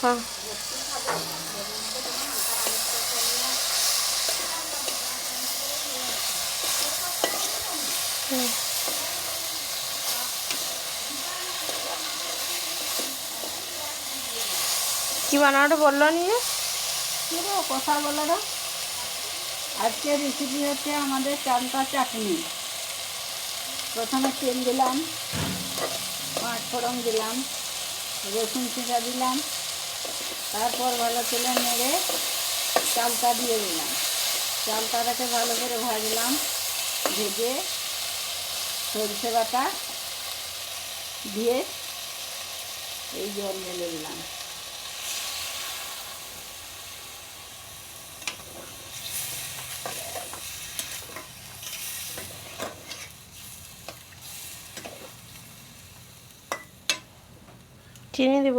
হ্যাঁ কি বানাওটা বললো নি কথা বলো না। আজকের রেসিপি হচ্ছে আমাদের চালতা চাটনি। প্রথমে তেল দিলাম, পাঁচ ফোড়ন দিলাম, রসুন ছিঁড়া দিলাম, তারপর ভালো তেলে নেড়ে চালতা দিয়ে দিলাম। চালতাটাকে ভালো করে ভাজলাম, ভেজে সরষে বাটা দিয়ে এই জল ঢেলে দিলাম। চিনি দিব।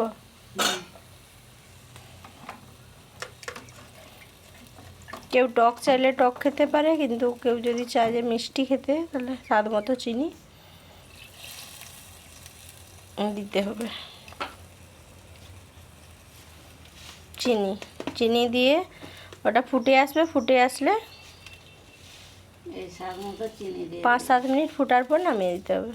কেউ টক চাইলে টক খেতে পারে, কিন্তু কেউ যদি চায় যে মিষ্টি খেতে তাহলে স্বাদ মতো চিনি দিতে হবে। চিনি চিনি দিয়ে ওটা ফুটে আসবে, ফুটে আসলে এই স্বাদ মতো চিনি দিয়ে 5-7 মিনিট ফুটার পর নামিয়ে দিতে হবে।